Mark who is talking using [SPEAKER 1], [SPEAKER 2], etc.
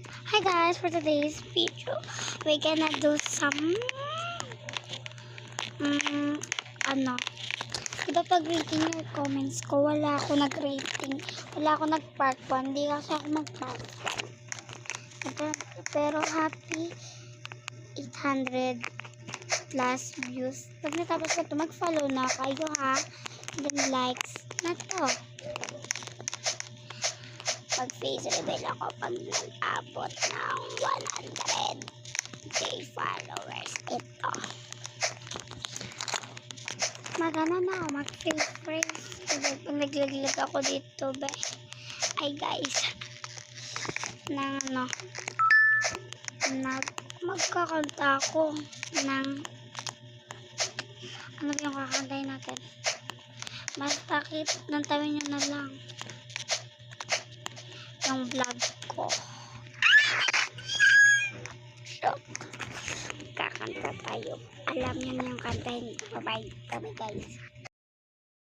[SPEAKER 1] Hi guys, for today's video, we're gonna do some ano, diba pag rating yung comments ko, wala ako nag-rating, wala ako nag-part 1, hindi kasi ako mag-part 1. Pero happy 800 plus views. Pag natapos ko ito, mag-follow na kayo ha, then likes na to. Mag-face reveal ako pag nag-abot ng 100k followers. Ito. Magana na ako mag-face face. Pag naglaglag ako dito, be. Ay guys. Magkakanta ako ng ano ba yung kakantay natin? Basta nantawin nyo na lang yung vlog ko. So, kakanta tayo. Alam nyo na yung kantahin. Bye-bye. Bye-bye guys.